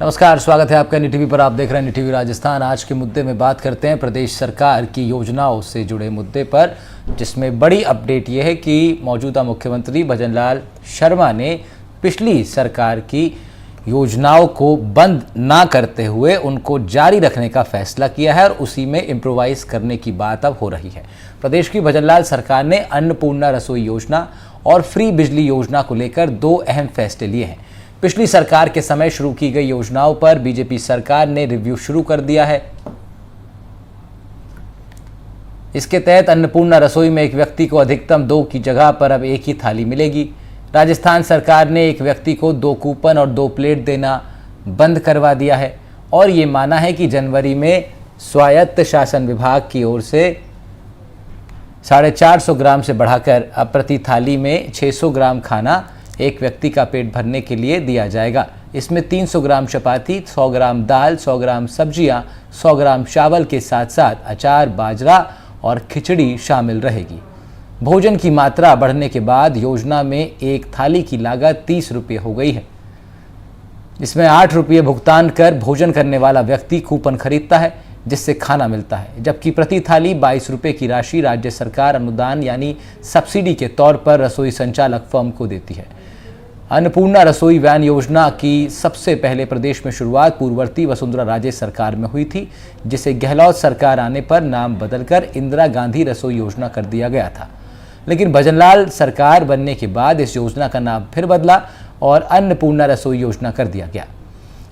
नमस्कार, स्वागत है आपका एनडीटीवी पर। आप देख रहे हैं एनडीटीवी राजस्थान। आज के मुद्दे में बात करते हैं प्रदेश सरकार की योजनाओं से जुड़े मुद्दे पर, जिसमें बड़ी अपडेट यह है कि मौजूदा मुख्यमंत्री भजनलाल शर्मा ने पिछली सरकार की योजनाओं को बंद ना करते हुए उनको जारी रखने का फैसला किया है और उसी में इम्प्रोवाइज करने की बात अब हो रही है। प्रदेश की भजनलाल सरकार ने अन्नपूर्णा रसोई योजना और फ्री बिजली योजना को लेकर दो अहम फैसले लिए हैं। पिछली सरकार के समय शुरू की गई योजनाओं पर बीजेपी सरकार ने रिव्यू शुरू कर दिया है। इसके तहत अन्नपूर्णा रसोई में एक व्यक्ति को अधिकतम 2 की जगह पर अब 1 ही थाली मिलेगी। राजस्थान सरकार ने एक व्यक्ति को 2 कूपन और 2 प्लेट देना बंद करवा दिया है और ये माना है कि जनवरी में स्वायत्त शासन विभाग की ओर से 450 ग्राम से बढ़ाकर अब प्रति थाली में 600 ग्राम खाना एक व्यक्ति का पेट भरने के लिए दिया जाएगा। इसमें 300 ग्राम चपाती, 100 ग्राम दाल, 100 ग्राम सब्जियां, 100 ग्राम चावल के साथ साथ अचार, बाजरा और खिचड़ी शामिल रहेगी। भोजन की मात्रा बढ़ने के बाद योजना में एक थाली की लागत 30 रुपये हो गई है। इसमें 8 रुपये भुगतान कर भोजन करने वाला व्यक्ति कूपन खरीदता है, जिससे खाना मिलता है, जबकि प्रति थाली 22 रुपये की राशि राज्य सरकार अनुदान यानी सब्सिडी के तौर पर रसोई संचालक फर्म को देती है। अन्नपूर्णा रसोई वैन योजना की सबसे पहले प्रदेश में शुरुआत पूर्ववर्ती वसुंधरा राजे सरकार में हुई थी, जिसे गहलोत सरकार आने पर नाम बदलकर इंदिरा गांधी रसोई योजना कर दिया गया था। लेकिन भजनलाल सरकार बनने के बाद इस योजना का नाम फिर बदला और अन्नपूर्णा रसोई योजना कर दिया गया।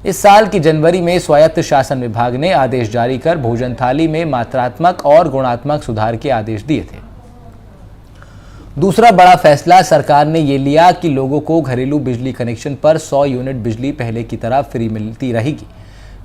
इस साल की जनवरी में स्वायत्त शासन विभाग ने आदेश जारी कर भोजन थाली में मात्रात्मक और गुणात्मक सुधार के आदेश दिए थे। दूसरा बड़ा फैसला सरकार ने ये लिया कि लोगों को घरेलू बिजली कनेक्शन पर 100 यूनिट बिजली पहले की तरह फ्री मिलती रहेगी।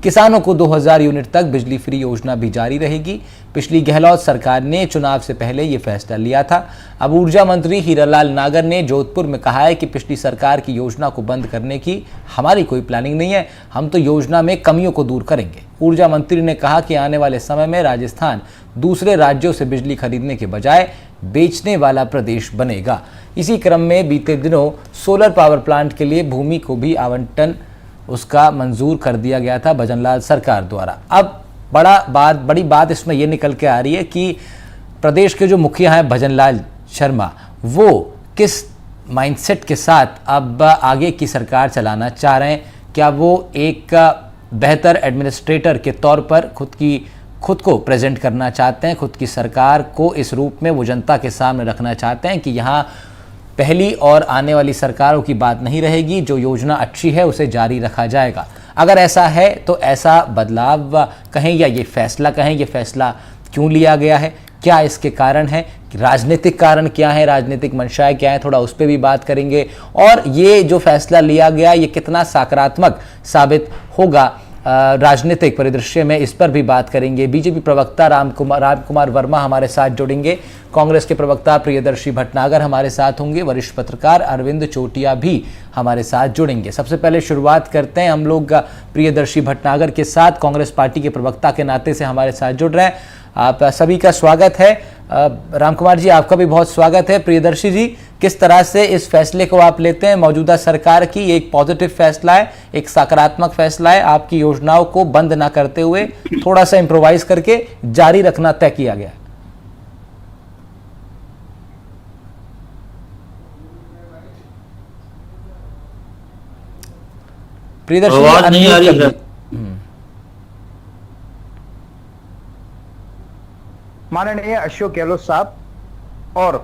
किसानों को 2000 यूनिट तक बिजली फ्री योजना भी जारी रहेगी। पिछली गहलोत सरकार ने चुनाव से पहले ये फैसला लिया था। अब ऊर्जा मंत्री हीरालाल नागर ने जोधपुर में कहा है कि पिछली सरकार की योजना को बंद करने की हमारी कोई प्लानिंग नहीं है, हम तो योजना में कमियों को दूर करेंगे। ऊर्जा मंत्री ने कहा कि आने वाले समय में राजस्थान दूसरे राज्यों से बिजली खरीदने के बजाय बेचने वाला प्रदेश बनेगा। इसी क्रम में बीते दिनों सोलर पावर प्लांट के लिए भूमि को भी आवंटन उसका मंजूर कर दिया गया था भजनलाल सरकार द्वारा। अब बड़ी बात इसमें यह निकल के आ रही है कि प्रदेश के जो मुखिया हैं भजनलाल शर्मा, वो किस माइंडसेट के साथ अब आगे की सरकार चलाना चाह रहे हैं। क्या वो एक बेहतर एडमिनिस्ट्रेटर के तौर पर खुद को प्रेजेंट करना चाहते हैं, खुद की सरकार को इस रूप में वो जनता के सामने रखना चाहते हैं कि यहाँ पहली और आने वाली सरकारों की बात नहीं रहेगी, जो योजना अच्छी है उसे जारी रखा जाएगा। अगर ऐसा है तो ऐसा बदलाव कहें या ये फैसला कहें, ये फैसला क्यों लिया गया है, क्या इसके कारण है, राजनीतिक कारण क्या है, राजनीतिक मंशाएं क्या है, थोड़ा उस पर भी बात करेंगे। और ये जो फैसला लिया गया ये कितना सकारात्मक साबित होगा राजनीतिक परिदृश्य में, इस पर भी बात करेंगे। बीजेपी प्रवक्ता राम कुमार वर्मा हमारे साथ जुड़ेंगे, कांग्रेस के प्रवक्ता प्रियदर्शी भटनागर हमारे साथ होंगे, वरिष्ठ पत्रकार अरविंद चोटिया भी हमारे साथ जुड़ेंगे। सबसे पहले शुरुआत करते हैं हम लोग प्रियदर्शी भटनागर के साथ, कांग्रेस पार्टी के प्रवक्ता के नाते से हमारे साथ जुड़ रहे हैं। आप सभी का स्वागत है। राम कुमार जी, आपका भी बहुत स्वागत है। प्रियदर्शी जी, किस तरह से इस फैसले को आप लेते हैं? मौजूदा सरकार की एक पॉजिटिव फैसला है, एक सकारात्मक फैसला है, आपकी योजनाओं को बंद ना करते हुए थोड़ा सा इम्प्रोवाइज करके जारी रखना तय किया गया। प्रियदर्शी, माननीय अशोक गहलोत साहब और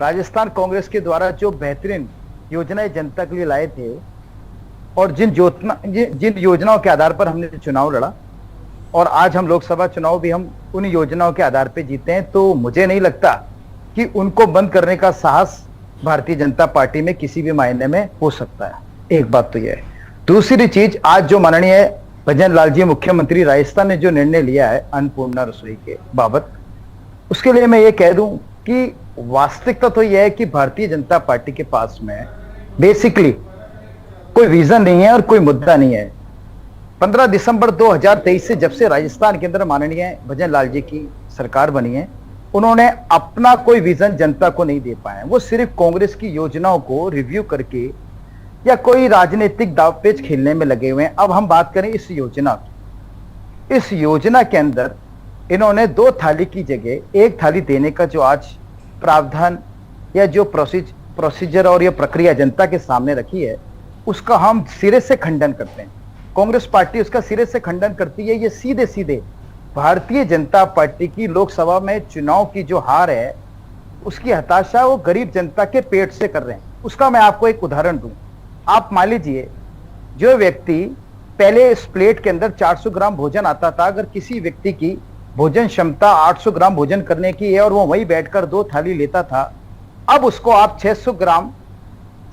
राजस्थान कांग्रेस के द्वारा जो बेहतरीन योजनाएं जनता के लिए लाए थे और जिन योजनाओं के आधार पर हमने चुनाव लड़ा और आज हम लोकसभा चुनाव भी हम उन योजनाओं के आधार पर जीते हैं, तो मुझे नहीं लगता कि उनको बंद करने का साहस भारतीय जनता पार्टी में किसी भी मायने में हो सकता है। एक बात तो यह है। दूसरी चीज, आज जो माननीय भजनलाल जी मुख्यमंत्री राजस्थान ने जो निर्णय लिया है अन्नपूर्णा रसोई के बाबत, उसके लिए मैं ये कह दूं कि वास्तविकता तो यह है कि भारतीय जनता पार्टी के पास में बेसिकली कोई विजन नहीं है और कोई मुद्दा नहीं है। 15 दिसंबर 2023 से जब से राजस्थान के अंदर माननीय भजनलाल जी की सरकार बनी है, उन्होंने अपना कोई विजन जनता को नहीं दे पाए। वो सिर्फ कांग्रेस की योजनाओं को रिव्यू करके या कोई राजनीतिक दावपेच खेलने में लगे हुए हैं। अब हम बात करें इस योजना की। इस योजना के अंदर इन्होंने 2 थाली की जगह 1 थाली देने का जो आज प्रावधान या जो प्रोसीजर और ये प्रक्रिया जनता के सामने रखी है, उसका हम सिरे से खंडन करते हैं। कांग्रेस पार्टी उसका सिरे से खंडन करती है। ये सीधे सीधे भारतीय जनता पार्टी की लोकसभा में चुनाव की जो हार है, उसकी हताशा वो गरीब जनता के पेट से कर रहे हैं। उसका मैं आपको एक उदाहरण दूं। आप मान लीजिए, जो व्यक्ति पहले इस प्लेट के अंदर 400 ग्राम भोजन आता था, अगर किसी व्यक्ति की भोजन क्षमता 800 ग्राम भोजन करने की है और वो वहीं बैठकर 2 थाली लेता था, अब उसको आप 600 ग्राम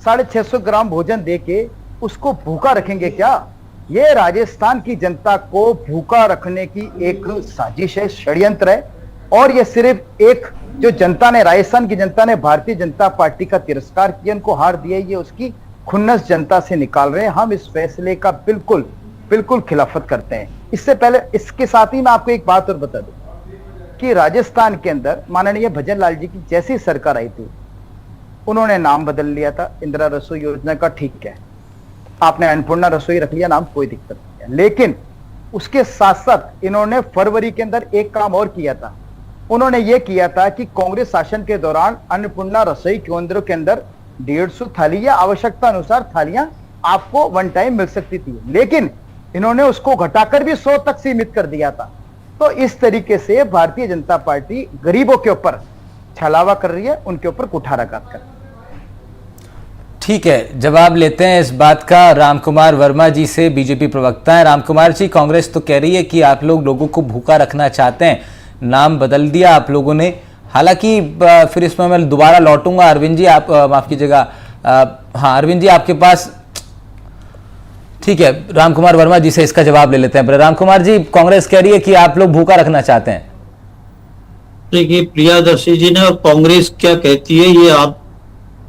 650 ग्राम भोजन देके उसको भूखा रखेंगे क्या? ये राजस्थान की जनता को भूखा रखने की एक साजिश है, षड्यंत्र है। और ये सिर्फ एक जो जनता ने, राजस्थान की जनता ने भारतीय जनता पार्टी का तिरस्कार किया, उनको हार दिया, ये उसकी खुन्नस जनता से निकाल रहे हैं। हम इस फैसले का बिल्कुल बिल्कुल खिलाफत करते हैं। इससे पहले, इसके साथ ही मैं आपको एक बात और बता दूं कि राजस्थान के अंदर माननीय भजन लाल जी की जैसी सरकार आई थी, उन्होंने नाम बदल लिया था इंदिरा रसोई योजना का, ठीक है, आपने अन्नपूर्णा रसोई रख लिया नाम, कोई दिक्कत नहीं है। लेकिन उसके साथ साथ इन्होंने फरवरी के अंदर एक काम और किया था। उन्होंने ये किया था कि कांग्रेस शासन के दौरान अन्नपूर्णा रसोई केंद्रों के अंदर 150 थाली या आवश्यकता अनुसार थालियां आपको वन टाइम मिल सकती थी, लेकिन इन्होंने उसको घटाकर भी 100 तक सीमित कर दिया था। तो इस तरीके से भारतीय जनता पार्टी गरीबों के ऊपर छलावा कर रही है, उनके ऊपर कुठाराघात कर रही है। ठीक है, जवाब लेते हैं इस बात का रामकुमार वर्मा जी से, बीजेपी प्रवक्ता है। रामकुमार जी, कांग्रेस तो कह रही है कि आप लोग लोगों को भूखा रखना चाहते हैं, नाम बदल दिया आप लोगों ने। हालांकि फिर इसमें मैं दोबारा लौटूंगा। अरविंद जी, आप माफ कीजिएगा, हाँ अरविंद जी आपके पास, ठीक है, रामकुमार वर्मा जी से इसका जवाब ले लेते हैं। रामकुमार जी, कांग्रेस कह रही है कि आप लोग भूखा रखना चाहते हैं। देखिए, प्रियादर्शी जी ने और कांग्रेस क्या कहती है ये आप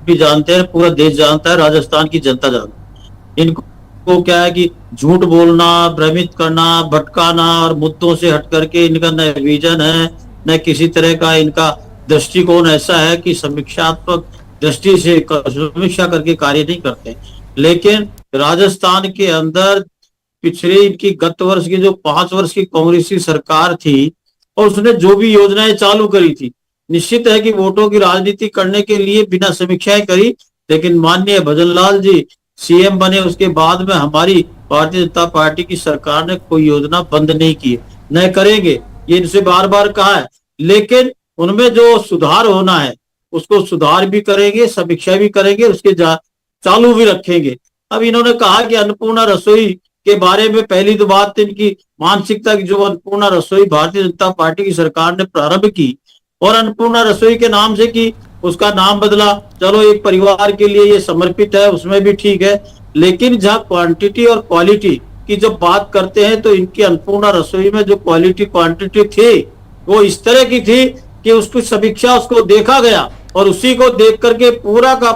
भी जानते हैं, पूरा देश जानता है, राजस्थान की जनता जानती है। इनको क्या है कि झूठ बोलना, भ्रमित करना, भटकाना और मुद्दों से हट करके इनका न विजन है, न किसी तरह का इनका दृष्टिकोण ऐसा है कि समीक्षात्मक दृष्टि से समीक्षा करके कार्य नहीं करते। लेकिन राजस्थान के अंदर पिछले इनकी गत वर्ष की जो 5 वर्ष की कांग्रेस की सरकार थी और उसने जो भी योजनाएं चालू करी थी, निश्चित है कि वोटों की राजनीति करने के लिए बिना समीक्षाएं करी। लेकिन माननीय भजन लाल जी सीएम बने उसके बाद में हमारी भारतीय जनता पार्टी की सरकार ने कोई योजना बंद नहीं की, न करेंगे, ये इनसे बार बार कहा है। लेकिन उनमें जो सुधार होना है उसको सुधार भी करेंगे, समीक्षा भी करेंगे, उसके चालू भी रखेंगे। अब इन्होंने कहा कि अन्नपूर्णा रसोई के बारे में, पहली तो बात इनकी मानसिकता की, जो अन्नपूर्णा रसोई भारतीय जनता पार्टी की सरकार ने प्रारंभ की और अन्नपूर्णा रसोई के नाम से की, उसका नाम बदला, चलो एक परिवार के लिए ये समर्पित है, उसमें भी ठीक है। लेकिन जहाँ क्वांटिटी और क्वालिटी की जब बात करते हैं तो इनकी अन्नपूर्णा रसोई में जो क्वालिटी क्वांटिटी थी वो इस तरह की थी कि उसकी समीक्षा, उसको देखा गया और उसी को देख करके पूरा का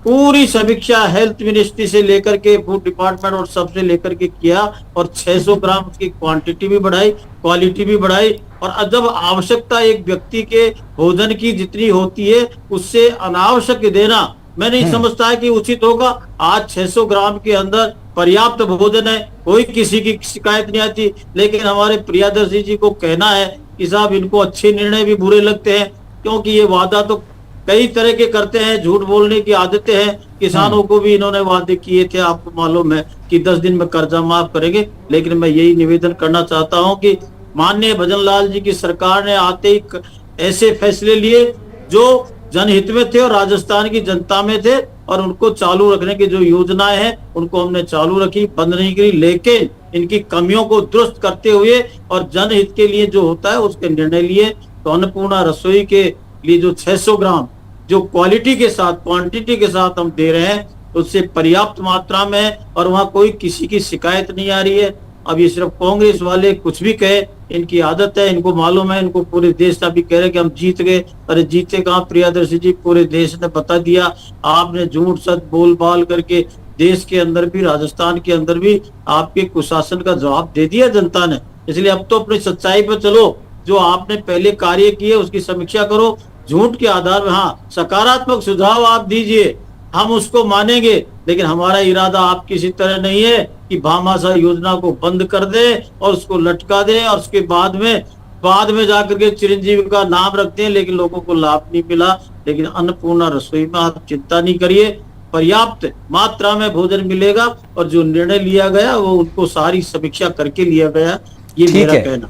पूरी समीक्षा हेल्थ मिनिस्ट्री से लेकर के फूड डिपार्टमेंट और सबसे लेकर के किया और 600 ग्राम उसकी क्वांटिटी भी बढ़ाई, क्वालिटी भी बढ़ाई। और जब आवश्यकता एक व्यक्ति के भोजन की जितनी होती है उससे अनावश्यक देना मैं नहीं समझता है कि उचित होगा। आज 600 ग्राम के अंदर पर्याप्त भोजन है, कोई किसी की शिकायत नहीं आती। लेकिन हमारे प्रियदर्शी जी को कहना है कि साहब इनको अच्छे निर्णय भी बुरे लगते हैं, क्योंकि ये वादा तो कई तरह के करते हैं, झूठ बोलने की आदतें हैं। किसानों को भी इन्होंने वादे किए थे, आपको मालूम है कि 10 दिन में कर्जा माफ करेंगे। लेकिन मैं यही निवेदन करना चाहता हूं कि माननीय भजन लाल जी की सरकार ने आते ही ऐसे फैसले लिए जो जनहित में थे और राजस्थान की जनता में थे, और उनको चालू रखने की जो योजनाएं हैं उनको हमने चालू रखी, बंद नहीं करी। लेकिन इनकी कमियों को दुरुस्त करते हुए और जनहित के लिए जो होता है उसके निर्णय लिए। तो अन्नपूर्णा रसोई के लिए जो 600 ग्राम जो क्वालिटी के साथ, क्वांटिटी के साथ हम दे रहे हैं, उससे पर्याप्त मात्रा में है और वहां कोई किसी की शिकायत नहीं आ रही है। अब ये सिर्फ कांग्रेस वाले कुछ भी कहे, इनकी आदत है, इनको मालूम है, इनको पूरे देश का भी कह रहे कि हम जीत गए। अरे जीते कहाँ प्रियदर्शी जी, पूरे देश ने बता दिया। आपने झूठ सच बोल बाल करके देश के अंदर भी, राजस्थान के अंदर भी आपके कुशासन का जवाब दे दिया जनता ने। इसलिए अब तो अपनी सच्चाई पे चलो, जो आपने पहले कार्य किए उसकी समीक्षा करो, झूठ के आधार में हाँ सकारात्मक सुझाव आप दीजिए हम उसको मानेंगे, लेकिन हमारा इरादा आपकी इसी तरह नहीं है कि भामाशाह योजना को बंद कर दे और उसको लटका दे और उसके बाद में जाकर के चिरंजीवी का नाम रखते हैं, लेकिन लोगों को लाभ नहीं मिला। लेकिन अन्नपूर्णा रसोई में आप चिंता नहीं करिए, पर्याप्त मात्रा में भोजन मिलेगा और जो निर्णय लिया गया वो उनको सारी समीक्षा करके लिया गया, ये मेरा कहना।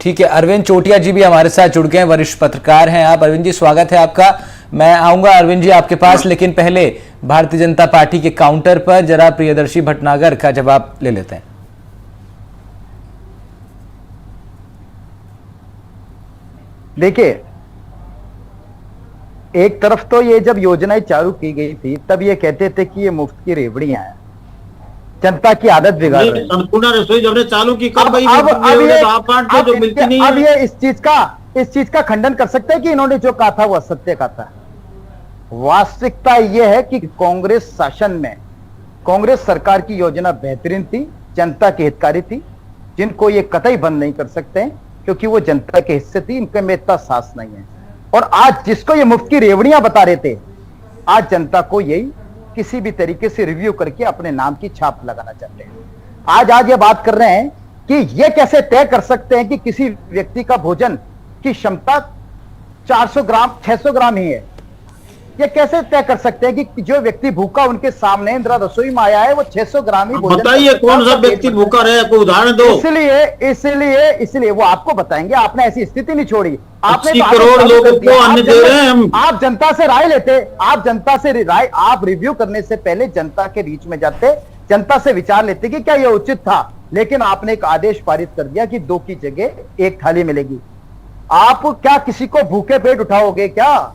ठीक है, अरविंद चोटिया जी भी हमारे साथ जुड़ गए हैं, वरिष्ठ पत्रकार हैं आप। अरविंद जी स्वागत है आपका। मैं आऊंगा अरविंद जी आपके पास, लेकिन पहले भारतीय जनता पार्टी के काउंटर पर जरा प्रियदर्शी भटनागर का जवाब ले लेते हैं। देखिए, एक तरफ तो ये जब योजनाएं चालू की गई थी तब ये कहते थे कि ये मुफ्त की रेवड़ियां हैं, जनता की आदत बिगाड़ रही है। अन्नपूर्णा रसोई जब चालू की कब भाई जो मिलती नहीं है। अब ये इस चीज का खंडन कर सकते हैं कि इन्होंने जो कहा था वो असत्य कहा था। वास्तविकता यह है कि कांग्रेस शासन में कांग्रेस सरकार की योजना बेहतरीन थी, जनता के हितकारी थी, जिनको ये कतई बंद नहीं कर सकते हैं क्योंकि वो जनता के हिस्से थी, इनके में इतना साहस नहीं है। और आज जिसको ये मुफ्त की रेवड़ियां बता रहे थे, आज जनता को यही किसी भी तरीके से रिव्यू करके अपने नाम की छाप लगाना चाहते हैं। आज ये बात कर रहे हैं कि ये कैसे तय कर सकते हैं कि किसी व्यक्ति का भोजन की क्षमता 400 ग्राम 600 ग्राम ही है। ये कैसे तय कर सकते हैं कि जो व्यक्ति भूखा उनके सामने इंदिरा रसोई में आया है वो 600 ग्राम ही भोजन। बताइए कौन सा व्यक्ति भूखा रहे, कोई उदाहरण दो। इसलिए वो आपको बताएंगे। आपने ऐसी स्थिति नहीं छोड़ी। आपने 80 करोड़ लोगों को अन्न दे रहे हैं हम। आप जनता से राय लेते, आप रिव्यू करने से पहले जनता के बीच में जाते, जनता से विचार लेते कि क्या यह उचित था। लेकिन आपने एक आदेश पारित कर दिया कि 2 की जगह 1 थाली मिलेगी। आप क्या किसी को भूखे पेट उठाओगे क्या?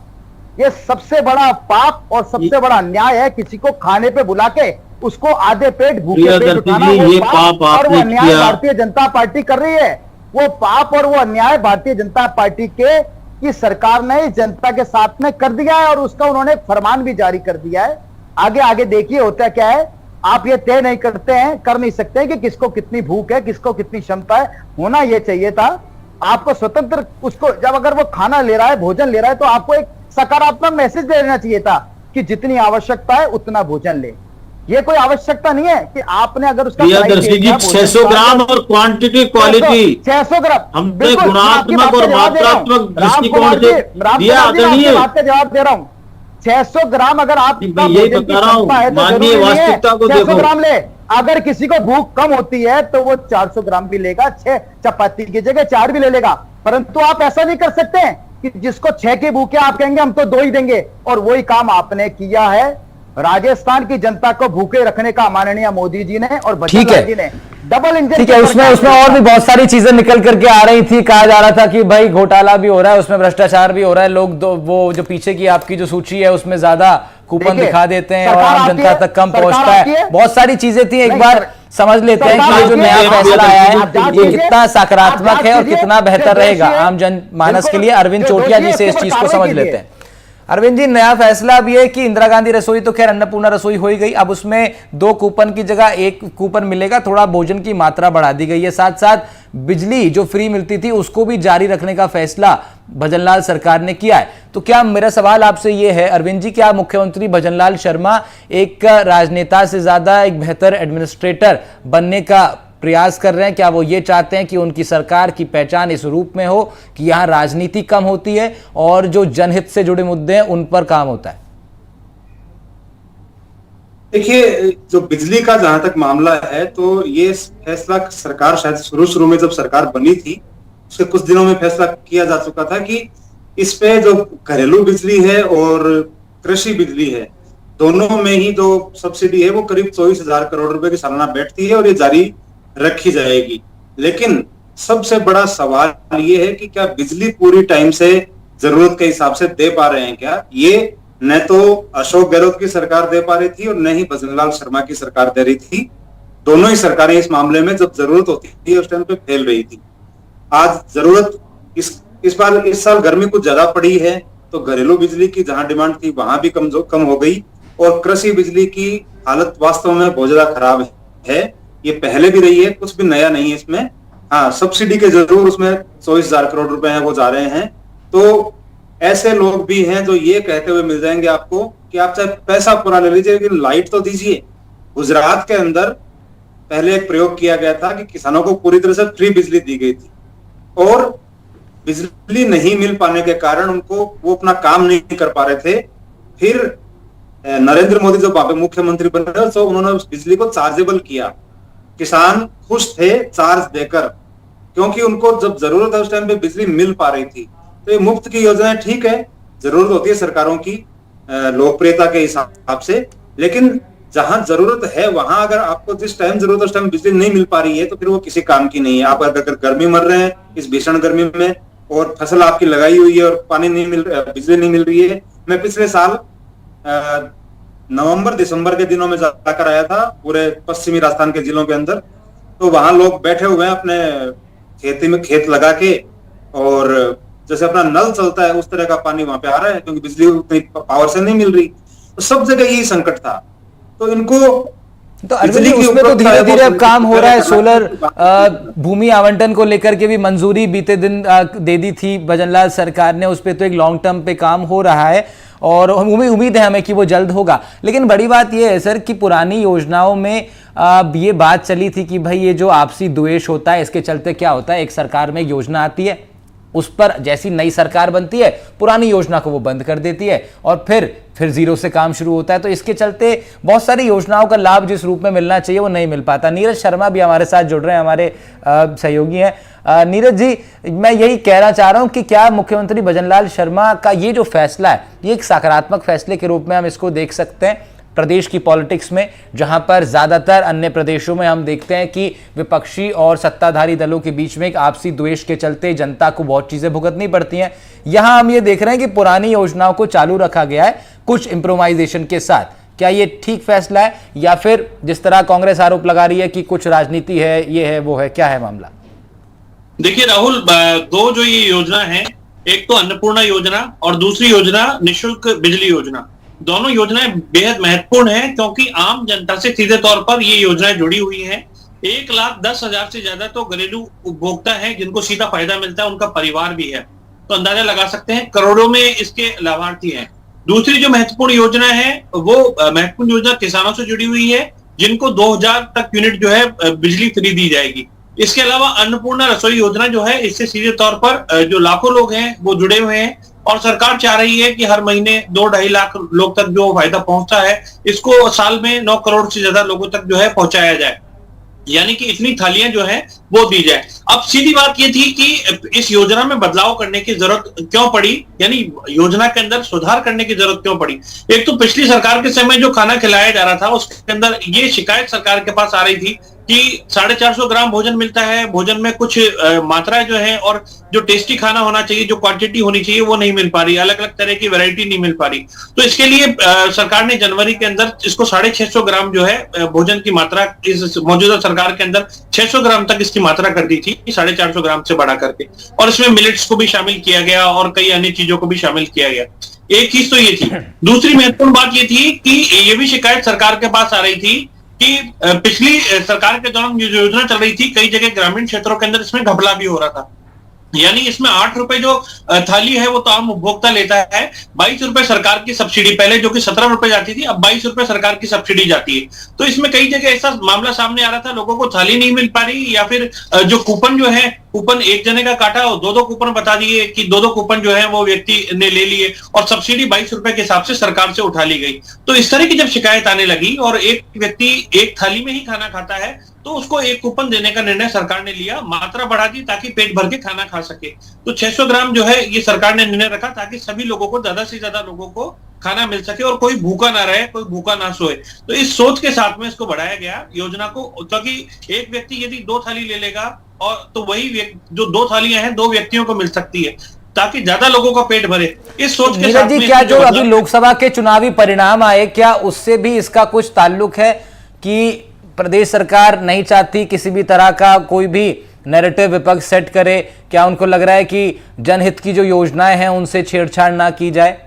ये सबसे बड़ा पाप और सबसे बड़ा अन्याय है। किसी को खाने पे बुला के उसको आधे पेट भूखे पेट उठाना, वो पाप और वो अन्याय भारतीय जनता पार्टी कर रही है। वो पाप और वो अन्याय भारतीय जनता पार्टी की सरकार ने जनता के साथ में कर दिया है और उसका उन्होंने फरमान भी जारी कर दिया है। आगे देखिए होता क्या है। आप ये तय नहीं करते हैं, कर नहीं सकते हैं कि किसको कितनी भूख है, किसको कितनी क्षमता है। होना ये चाहिए था आपको स्वतंत्र, उसको जब अगर वो खाना ले रहा है, भोजन ले रहा है, तो आपको एक सकारात्मक मैसेज दे देना चाहिए था कि जितनी आवश्यकता है उतना भोजन ले। ये कोई आवश्यकता नहीं है कि आपने अगर उसका 600 ग्राम और क्वांटिटी क्वालिटी 600 ग्राम हमने गुणात्मक और मात्रात्मक दृष्टिकोण से दिया। आदरणीय बात का जवाब दे रहा हूं। 600 ग्राम अगर आप यही बता रहा हूं, माननीय वास्तविकता को 600 ग्राम ले। अगर किसी को भूख कम होती है तो वो 400 ग्राम भी लेगा, 6 चपाती की जगह 4 भी ले लेगा। परंतु आप ऐसा नहीं कर सकते हैं कि जिसको 6 के भूखे आप कहेंगे हम तो 2 ही देंगे। और वही काम आपने किया है। राजस्थान की जनता को भूखे रखने का माननीय मोदी जी ने और बघेल जी ने डबल इंजन। ठीक है, उसमें और भी बहुत सारी चीजें निकल करके आ रही थी। कहा जा रहा था कि भाई घोटाला भी हो रहा है, उसमें भ्रष्टाचार भी हो रहा है। लोग वो जो पीछे की आपकी जो सूची है उसमें ज्यादा कूपन दिखा देते हैं और आम जनता तक कम पहुंचता है। बहुत सारी चीजें थी। एक बार समझ लेते हैं कि ये जो नया फैसला आया है ये कितना सकारात्मक है और कितना बेहतर रहेगा आम जन मानस के लिए। अरविंद चोटिया जी से इस चीज को समझ लेते हैं। अरविंद जी, नया फैसला अब ये कि इंदिरा गांधी रसोई तो खैर अन्नपूर्णा रसोई हो ही गई, अब उसमें 2 कूपन की जगह 1 कूपन मिलेगा। थोड़ा भोजन की मात्रा बढ़ा दी गई है। साथ साथ बिजली जो फ्री मिलती थी उसको भी जारी रखने का फैसला भजनलाल सरकार ने किया है। तो क्या मेरा सवाल आपसे ये है अरविंद जी, क्या मुख्यमंत्री भजनलाल शर्मा एक राजनेता से ज्यादा एक बेहतर एडमिनिस्ट्रेटर बनने का प्रयास कर रहे हैं? क्या वो ये चाहते हैं कि उनकी सरकार की पहचान इस रूप में हो कि यहां राजनीति कम होती है और जो जनहित से जुड़े मुद्दे हैं उन पर काम होता है? देखिए, जो बिजली का जहां तक मामला है तो ये फैसला सरकार शायद शुरू में जब सरकार बनी थी उसके कुछ दिनों में फैसला किया जा चुका था कि इस पे जो घरेलू बिजली है और कृषि बिजली है दोनों में ही जो सब्सिडी है वो करीब 24,000 करोड़ रुपए की सालाना बैठती है और ये जारी रखी जाएगी। लेकिन सबसे बड़ा सवाल ये है कि क्या बिजली पूरी टाइम से जरूरत के हिसाब से दे पा रहे हैं क्या? ये न तो अशोक गहलोत की सरकार दे पा रही थी और न ही भजनलाल शर्मा की सरकार दे रही थी। दोनों ही सरकारें इस मामले में जब जरूरत होती थी उस टाइम पे फेल रही थी। आज जरूरत इस साल गर्मी कुछ ज्यादा पड़ी है तो घरेलू बिजली की जहां डिमांड थी वहां भी कम हो गई और कृषि बिजली की हालत वास्तव में बहुत ज्यादा खराब है। ये पहले भी रही है, कुछ भी नया नहीं है इसमें। हाँ, सब्सिडी के जरूर उसमें 24,000 करोड़ रुपए हैं वो जा रहे हैं। तो ऐसे लोग भी हैं जो ये कहते हुए मिल जाएंगे आपको कि आप चाहे पैसा पूरा ले लीजिए लेकिन लाइट तो दीजिए। गुजरात के अंदर पहले एक प्रयोग किया गया था कि किसानों को पूरी तरह से फ्री बिजली दी गई थी और बिजली नहीं मिल पाने के कारण उनको वो अपना काम नहीं कर पा रहे थे। फिर नरेंद्र मोदी जब वहां पे मुख्यमंत्री बने तो उन्होंने उस बिजली को चार्जेबल किया। किसान खुश थे चार्ज देकर, क्योंकि उनको जब जरूरत है उस टाइम पे बिजली मिल पा रही थी। तो ये मुफ्त की योजनाएं ठीक है, जरूरत होती है सरकारों की लोकप्रियता के हिसाब से, लेकिन जहां जरूरत है वहां अगर आपको जिस टाइम जरूरत है उस टाइम बिजली नहीं मिल पा रही है तो फिर वो किसी काम की नहीं है। आप अगर गर्मी मर रहे हैं इस भीषण गर्मी में और फसल आपकी लगाई हुई है और पानी नहीं बिजली नहीं मिल रही है। मैं पिछले साल नवंबर दिसंबर के दिनों में जाकर आया था पूरे पश्चिमी राजस्थान के जिलों के अंदर, तो वहां लोग बैठे हुए हैं अपने खेती में खेत लगा के और जैसे अपना नल चलता है उस तरह का पानी वहां पे आ रहा है क्योंकि बिजली उतनी पावर से नहीं मिल रही। तो सब जगह यही संकट था। तो इनको तो अरविंद जी उसमें तो धीरे धीरे अब काम हो रहा है। सोलर भूमि आवंटन को लेकर के भी मंजूरी बीते दिन दे दी थी भजनलाल सरकार ने, उस पर तो एक लॉन्ग टर्म पे काम हो रहा है और उम्मीद है हमें कि वो जल्द होगा। लेकिन बड़ी बात यह है सर कि पुरानी योजनाओं में ये बात चली थी कि भाई ये जो आपसी द्वेष होता है इसके चलते क्या होता है, एक सरकार में योजना आती है, उस पर जैसी नई सरकार बनती है पुरानी योजना को वो बंद कर देती है और फिर जीरो से काम शुरू होता है। तो इसके चलते बहुत सारी योजनाओं का लाभ जिस रूप में मिलना चाहिए वो नहीं मिल पाता। नीरज शर्मा भी हमारे साथ जुड़ रहे हैं, हमारे सहयोगी हैं। नीरज जी, मैं यही कहना चाह रहा हूं कि क्या मुख्यमंत्री भजनलाल शर्मा का ये जो फैसला है ये एक सकारात्मक फैसले के रूप में हम इसको देख सकते हैं प्रदेश की पॉलिटिक्स में, जहां पर ज्यादातर अन्य प्रदेशों में हम देखते हैं कि विपक्षी और सत्ताधारी दलों के बीच में एक आपसी द्वेष के चलते जनता को बहुत चीजें भुगतनी पड़ती हैं। यहां हम ये देख रहे हैं कि पुरानी योजनाओं को चालू रखा गया है कुछ इंप्रोवाइजेशन के साथ। क्या ये ठीक फैसला है या फिर जिस तरह कांग्रेस आरोप लगा रही है कि कुछ राजनीति है, ये है वो है, क्या है मामला? देखिए राहुल, दो जो ये योजना है, एक तो अन्नपूर्णा योजना और दूसरी योजना निःशुल्क बिजली योजना, दोनों योजनाएं बेहद महत्वपूर्ण हैं क्योंकि आम जनता से सीधे तौर पर ये योजनाएं जुड़ी हुई हैं। 1,10,000 से ज्यादा तो घरेलू उपभोक्ता हैं जिनको सीधा फायदा मिलता है, उनका परिवार भी है, तो अंदाजा लगा सकते हैं करोड़ों में इसके लाभार्थी हैं। दूसरी जो महत्वपूर्ण योजना है वो महत्वपूर्ण योजना किसानों से जुड़ी हुई है जिनको 2,000 तक यूनिट जो है बिजली फ्री दी जाएगी। इसके अलावा अन्नपूर्णा रसोई योजना जो है इससे सीधे तौर पर जो लाखों लोग हैं वो जुड़े हुए हैं और सरकार चाह रही है कि हर महीने 2-2.5 लाख लोग तक जो फायदा पहुंचता है इसको साल में 9 करोड़ से ज्यादा लोगों तक जो है पहुंचाया जाए, यानी कि इतनी थालियां जो है वो दी जाए। अब सीधी बात ये थी कि इस योजना में बदलाव करने की जरूरत क्यों पड़ी, यानी योजना के अंदर सुधार करने की जरूरत क्यों पड़ी। एक तो पिछली सरकार के समय जो खाना खिलाया जा रहा था उसके अंदर ये शिकायत सरकार के पास आ रही थी कि 450 ग्राम भोजन मिलता है, भोजन में कुछ मात्राएं जो है और जो टेस्टी खाना होना चाहिए, जो क्वांटिटी होनी चाहिए वो नहीं मिल पा रही, अलग अलग तरह की वैरायटी नहीं मिल पा रही। तो इसके लिए सरकार ने जनवरी के अंदर इसको 650 ग्राम जो है भोजन की मात्रा इस मौजूदा सरकार के अंदर 600 ग्राम तक इसकी मात्रा कर दी थी, 450 ग्राम से बढ़ा करके, और इसमें मिलेट्स को भी शामिल किया गया और कई अन्य चीजों को भी शामिल किया गया। एक चीज तो ये थी। दूसरी महत्वपूर्ण बात ये थी कि ये भी शिकायत सरकार के पास आ रही थी कि पिछली सरकार के दौरान जो योजना चल रही थी कई जगह ग्रामीण क्षेत्रों के अंदर इसमें घपला भी हो रहा था, यानी इसमें 8 रुपए जो थाली है वो तो आम उपभोक्ता लेता है, 22 रुपए सरकार की सब्सिडी, पहले जो कि 17 रुपए जाती थी अब 22 रुपए सरकार की सब्सिडी जाती है। तो इसमें कई जगह ऐसा मामला सामने आ रहा था, लोगों को थाली नहीं मिल पा रही, या फिर जो कूपन जो है, कूपन एक जने का काटा और 2-2 कूपन बता दिए कि 2-2 कूपन जो है वो व्यक्ति ने ले लिए और सब्सिडी 22 रुपए के हिसाब से सरकार से उठा ली गई। तो इस तरह की जब शिकायत आने लगी और एक व्यक्ति एक थाली में ही खाना खाता है तो उसको एक कूपन देने का निर्णय सरकार ने लिया, मात्रा बढ़ा दी ताकि पेट भर के खाना खा सके। तो 600 ग्राम जो है ये सरकार ने निर्णय रखा ताकि सभी लोगों को, ज्यादा से ज्यादा लोगों को खाना मिल सके और कोई भूखा ना रहे, कोई भूखा ना सोए। तो इस सोच के साथ में इसको बढ़ाया गया योजना को, क्योंकि एक व्यक्ति यदि 2 थाली ले लेगा और तो वही जो 2 थालियां हैं 2 व्यक्तियों को मिल सकती है ताकि ज्यादा लोगों का पेट भरे। इस सोच के साथ जी, क्या जो अभी लोकसभा के चुनावी परिणाम आए क्या उससे भी इसका कुछ ताल्लुक है कि प्रदेश सरकार नहीं चाहती किसी भी तरह का कोई भी नैरेटिव विपक्ष सेट करे? क्या उनको लग रहा है कि जनहित की जो योजनाएं हैं उनसे छेड़छाड़ ना की जाए?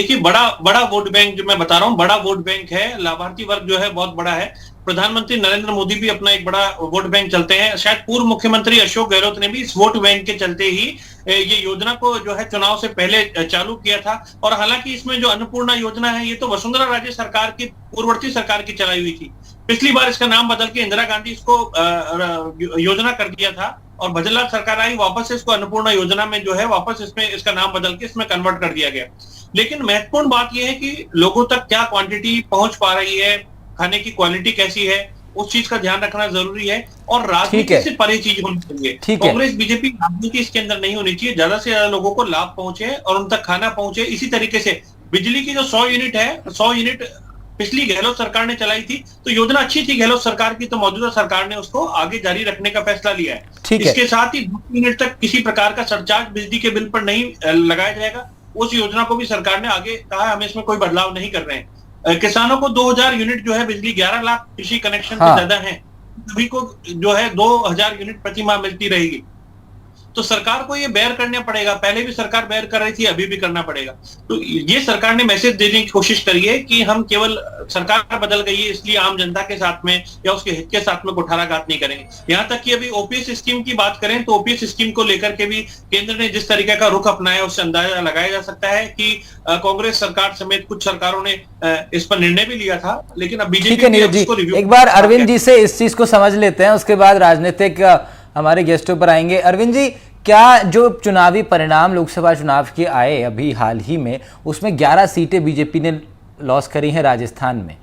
देखिए बड़ा बड़ा वोट बैंक जो मैं बता रहा हूँ, बड़ा वोट बैंक है, लाभार्थी वर्ग जो है बहुत बड़ा है। प्रधानमंत्री नरेंद्र मोदी भी अपना एक बड़ा वोट बैंक चलते हैं। शायद पूर्व मुख्यमंत्री अशोक गहलोत ने भी इस वोट बैंक के चलते ही ये योजना को जो है चुनाव से पहले चालू किया था। और हालांकि इसमें जो अन्नपूर्णा योजना है, ये तो वसुंधरा राजे सरकार की, पूर्ववर्ती सरकार की चलाई हुई थी। पिछली बार इसका नाम बदल के इंदिरा गांधी इसको योजना कर दिया था, और भजनलाल सरकार आई, वापस से इसको अन्नपूर्णा योजना में जो है वापस इसमें इसका नाम बदल के इसमें कन्वर्ट कर दिया गया। लेकिन महत्वपूर्ण बात यह है कि लोगों तक क्या क्वांटिटी पहुंच पा रही है, खाने की क्वालिटी कैसी है, उस चीज का ध्यान रखना जरूरी है। और राजनीति से परे चीज होनी चाहिए। कांग्रेस बीजेपी राजनीति इसके अंदर नहीं होनी चाहिए। ज्यादा से ज्यादा लोगों को लाभ पहुंचे और उन तक खाना पहुंचे। इसी तरीके से बिजली की जो 100 यूनिट है, 100 यूनिट पिछली गहलोत सरकार ने चलाई थी, तो योजना अच्छी थी गहलोत सरकार की, तो मौजूदा सरकार ने उसको आगे जारी रखने का फैसला लिया है। इसके साथ ही 2 यूनिट तक किसी प्रकार का सरचार्ज बिजली के बिल पर नहीं लगाया जाएगा। उस योजना को भी सरकार ने आगे कहा है, हम इसमें कोई बदलाव नहीं कर रहे हैं। किसानों को 2000 यूनिट जो है बिजली, 11 लाख कृषि कनेक्शन से ज्यादा है, सभी को जो है 2000 यूनिट प्रति माह मिलती रहेगी। तो सरकार को ये बेयर करना पड़ेगा। पहले भी सरकार बेयर कर रही थी, अभी भी करना पड़ेगा। तो ये सरकार ने मैसेज देने की कोशिश करी है कि हम केवल सरकार बदल गई है इसलिए आम जनता के साथ में या उसके हित के साथ में कुठाराघात नहीं करेंगे। यहाँ तक कि अभी ओपीएस स्कीम की बात करें तो ओपीएस स्कीम को लेकर के भी केंद्र ने जिस तरीके का रुख अपनाया, उससे अंदाजा लगाया जा सकता है कि कांग्रेस सरकार समेत कुछ सरकारों ने इस पर निर्णय भी लिया था। लेकिन अब बीजेपी एक बार अरविंद जी से इस चीज को समझ लेते हैं, उसके बाद राजनीतिक हमारे गेस्टों पर आएंगे। अरविंद जी, क्या जो चुनावी परिणाम लोकसभा चुनाव के आए अभी हाल ही में, उसमें 11 सीटें बीजेपी ने लॉस करी हैं राजस्थान में।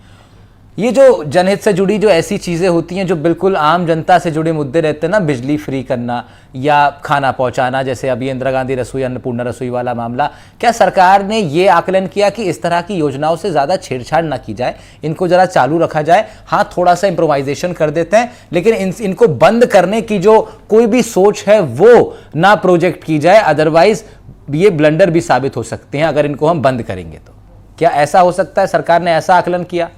ये जो जनहित से जुड़ी जो ऐसी चीज़ें होती हैं जो बिल्कुल आम जनता से जुड़े मुद्दे रहते हैं ना, बिजली फ्री करना या खाना पहुंचाना, जैसे अभी इंदिरा गांधी रसोई, अन्नपूर्णा रसोई वाला मामला, क्या सरकार ने ये आकलन किया कि इस तरह की योजनाओं से ज़्यादा छेड़छाड़ ना की जाए, इनको ज़रा चालू रखा जाए? हाँ, थोड़ा सा इम्प्रोवाइजेशन कर देते हैं, लेकिन इनको बंद करने की जो कोई भी सोच है वो ना प्रोजेक्ट की जाए, अदरवाइज ये ब्लंडर भी साबित हो सकते हैं अगर इनको हम बंद करेंगे तो। क्या ऐसा हो सकता है? सरकार ने ऐसा आकलन किया?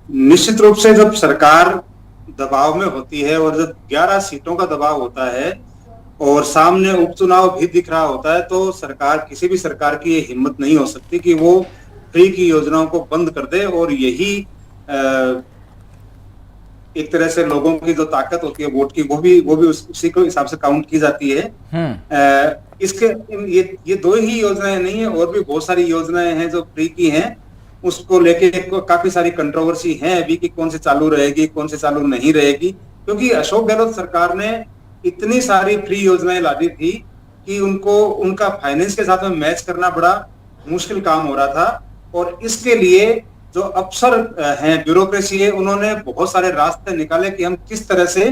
निश्चित रूप से जब सरकार दबाव में होती है और जब 11 सीटों का दबाव होता है और सामने उपचुनाव भी दिख रहा होता है, तो सरकार, किसी भी सरकार की ये हिम्मत नहीं हो सकती कि वो फ्री की योजनाओं को बंद कर दे। और यही एक तरह से लोगों की जो ताकत होती है वोट की, वो भी उसी को हिसाब से काउंट की जाती है। इसके ये 2 ही योजनाएं नहीं है, और भी बहुत सारी योजनाएं हैं जो फ्री की हैं। उसको लेके काफी सारी कंट्रोवर्सी है अभी कि कौन से चालू रहेगी, कौन से चालू नहीं रहेगी, क्योंकि अशोक गहलोत सरकार ने इतनी सारी फ्री योजनाएं ला दी थी कि उनको उनका फाइनेंस के साथ में मैच करना बड़ा मुश्किल काम हो रहा था। और इसके लिए जो अफसर हैं, ब्यूरोक्रेसी है, उन्होंने बहुत सारे रास्ते निकाले कि हम किस तरह से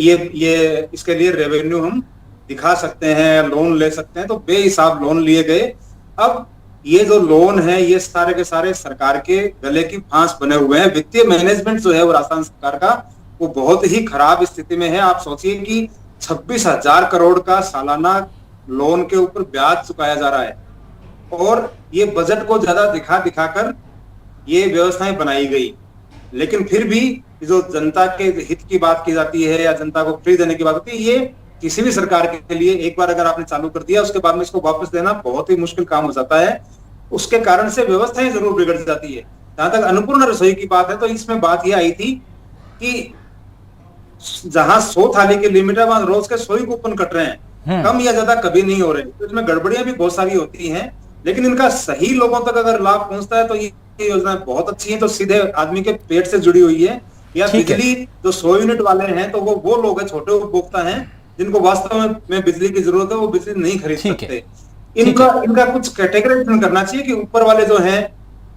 ये इसके लिए रेवेन्यू हम दिखा सकते हैं, लोन ले सकते हैं। तो बेहिसाब लोन लिए गए। अब ये जो लोन है, ये सारे के सारे सरकार के गले की फांस बने हुए हैं। वित्तीय मैनेजमेंट जो है वो राजस्थान सरकार का, वो बहुत ही खराब स्थिति में है। आप सोचिए कि 26,000 करोड़ का सालाना लोन के ऊपर ब्याज चुकाया जा रहा है, और ये बजट को ज्यादा दिखाकर ये व्यवस्थाएं बनाई गई। लेकिन फिर भी जो जनता के हित की बात की जाती है या जनता को फ्री देने की बात होती है, ये किसी भी सरकार के लिए एक बार अगर आपने चालू कर दिया, उसके बाद में इसको वापस देना बहुत ही मुश्किल काम हो जाता है। उसके कारण से व्यवस्थाएं जरूर बिगड़ जाती है। जहां तक अन्नपूर्णा रसोई की बात है, तो इसमें बात यह आई थी कि जहां 100 थाली की लिमिट है, वहां रोज के 100 ही कूपन कट रहे हैं, कम या ज्यादा कभी नहीं हो रहे। तो इसमें गड़बड़ियां भी बहुत सारी होती हैं, लेकिन इनका सही लोगों तक अगर लाभ पहुंचता है तो ये योजना बहुत अच्छी है। तो सीधे आदमी के पेट से जुड़ी हुई है। या बिजली जो 100 यूनिट वाले हैं, तो वो लोग हैं, छोटे उपभोक्ता हैं, जिनको वास्तव में बिजली की जरूरत है, वो बिजली नहीं खरीद सकते। इनका कुछ कैटेगराइजेशन करना चाहिए कि ऊपर वाले जो हैं,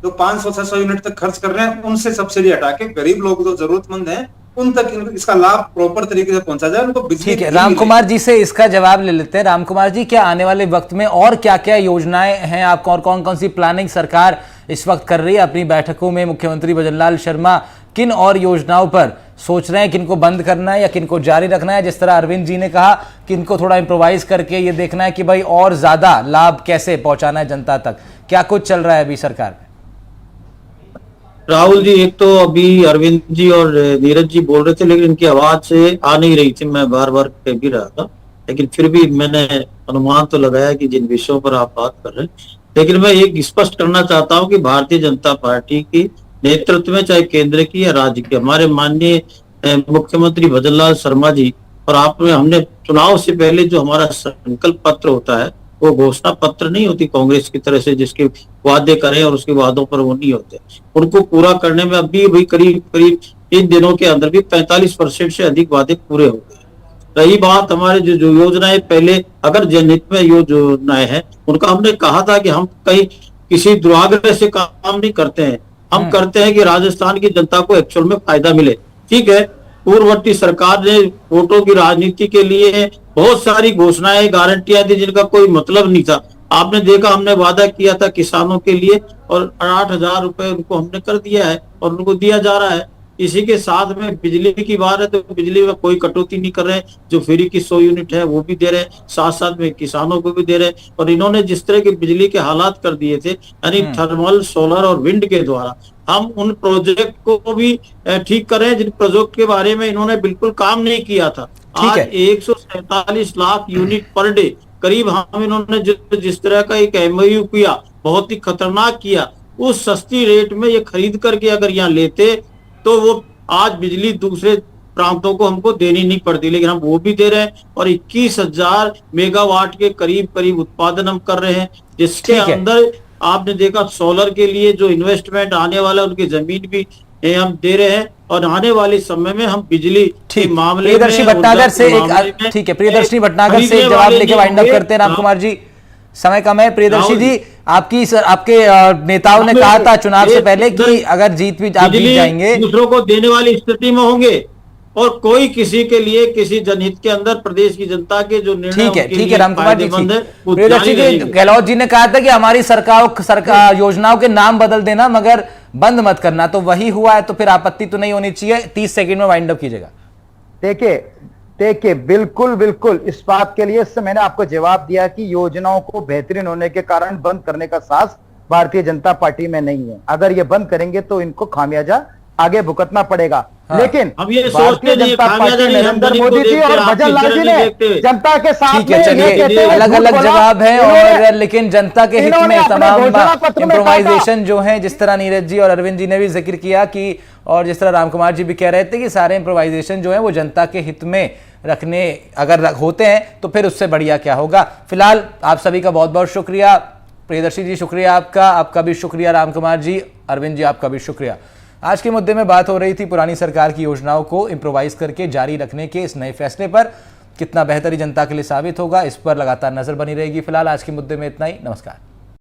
जो 500-600 यूनिट तक खर्च कर रहे हैं, उनसे सब्सिडी हटा के गरीब लोग जो जरूरतमंद हैं उन तक इसका लाभ प्रॉपर तरीके से पहुंचा जाए, उनको बिजली। ठीक है, राम कुमार जी से इसका जवाब ले लेते हैं। राम कुमार जी, क्या आने वाले वक्त में और क्या क्या योजनाएं हैं आपको, और कौन कौन सी प्लानिंग सरकार इस वक्त कर रही है अपनी बैठकों में? मुख्यमंत्री भजनलाल शर्मा किन और योजनाओं पर सोच रहे हैं, किनको बंद करना है या किनको जारी रखना है? जिस तरह अरविंद जी ने कहा कि इनको थोड़ा इम्प्रोवाइज करके ये देखना है कि भाई और ज्यादा लाभ कैसे पहुंचाना है जनता तक, क्या कुछ चल रहा है अभी सरकार में? राहुल जी, एक तो अभी अरविंद जी और नीरज जी बोल रहे थे, लेकिन इनकी आवाज से आ नहीं रही थी, मैं बार बार कह भी रहा था। लेकिन फिर भी मैंने अनुमान तो लगाया कि जिन विषयों पर आप बात कर रहे हैं, लेकिन मैं एक स्पष्ट करना चाहता हूं कि भारतीय जनता पार्टी की नेतृत्व में, चाहे केंद्र की या राज्य की, हमारे माननीय मुख्यमंत्री भजनलाल शर्मा जी और हमने चुनाव से पहले जो हमारा संकल्प पत्र होता है, वो घोषणा पत्र नहीं होती कांग्रेस की तरह से जिसके वादे करें और उसके वादों पर वो नहीं होते, उनको पूरा करने में अभी करीब करीब इन दिनों के अंदर भी 45% से अधिक वादे पूरे हो गए। रही बात हमारे जो योजनाएं पहले अगर जनहित में योजनाएं हैं, उनका हमने कहा था कि हम कहीं किसी दुराग्रह से काम नहीं करते हैं, हम करते हैं कि राजस्थान की जनता को एक्चुअल में फायदा मिले। ठीक है, पूर्ववर्ती सरकार ने वोटों की राजनीति के लिए बहुत सारी घोषणाएं गारंटियां दी जिनका कोई मतलब नहीं था। आपने देखा, हमने वादा किया था किसानों के लिए और 8,000 रुपए उनको हमने कर दिया है और उनको दिया जा रहा है। इसी के साथ में बिजली की बात है तो बिजली में कोई कटौती नहीं कर रहे हैं, जो फ्री की 100 यूनिट है वो भी दे रहे हैं, साथ साथ में किसानों को भी दे रहे हैं। और इन्होंने जिस तरह की बिजली के हालात कर दिए थे, यानी थर्मल, सोलर और विंड के द्वारा हम उन प्रोजेक्ट को भी ठीक कर रहे हैं जिन प्रोजेक्ट के बारे में इन्होंने बिल्कुल काम नहीं किया था। आज 147 लाख यूनिट पर डे करीब हम इन्होंने जिस तरह का एक MOU किया, बहुत ही खतरनाक किया, उस सस्ती रेट में ये खरीद करके अगर यहाँ लेते तो वो आज बिजली दूसरे प्रांतों को हमको देनी नहीं पड़ती, लेकिन हम वो भी दे रहे हैं और 21,000 मेगावाट के करीब उत्पादन हम कर रहे हैं, जिसके अंदर आपने देखा सोलर के लिए जो इन्वेस्टमेंट आने वाला है उनकी जमीन भी हम दे रहे हैं और आने वाले समय में हम बिजली के मामले में प्रियदर्शी भटनागर से ठीक है, प्रियदर्शी भटनागर से एक जवाब लेके वाइंड अप करते हैं राम कुमार जी, समय कम है। प्रियदर्शी जी, आपके नेताओं ने कहा था चुनाव से पहले कि अगर जीत जाएंगे दूसरों को देने वाली स्थिति में होंगे और कोई किसी के लिए किसी जनहित के अंदर प्रदेश की जनता के जो निर्णय ठीक है राम कुमार जी, प्रियदर्शी जी, गहलोत जी ने कहा था कि हमारी सरकार योजनाओं के नाम बदल देना मगर बंद मत करना, तो वही हुआ है, तो फिर आपत्ति तो नहीं होनी चाहिए। 30 सेकंड में वाइंड अप कीजिएगा। देखिए बिल्कुल इस बात के लिए मैंने आपको जवाब दिया कि योजनाओं को बेहतरीन होने के कारण बंद करने का साहस भारतीय जनता पार्टी में नहीं है। अगर ये बंद करेंगे तो इनको खामियाजा आगे भुगतना पड़ेगा। लेकिन हम ये भारतीय जनता पार्टी नरेंद्र मोदी जी और भजनलाल जी ने जनता के साथ चलिए अलग-अलग जवाब है और लेकिन जनता के हित में तमाम इम्प्रोवाइजेशन जो है, जिस तरह नीरज जी और अरविंद जी ने भी जिक्र किया कि, और जिस तरह राम कुमार जी भी कह रहे थे कि सारे इम्प्रोवाइजेशन जो है वो जनता के हित में रखने अगर होते हैं तो फिर उससे बढ़िया क्या होगा। फिलहाल आप सभी का बहुत बहुत शुक्रिया। प्रियदर्शी जी शुक्रिया आपका भी शुक्रिया। राम कुमार जी, अरविंद जी आपका भी शुक्रिया। आज के मुद्दे में बात हो रही थी पुरानी सरकार की योजनाओं को इम्प्रोवाइज करके जारी रखने के इस नए फैसले पर, कितना बेहतरी जनता के लिए साबित होगा, इस पर लगातार नजर बनी रहेगी। फिलहाल आज के मुद्दे में इतना ही। नमस्कार।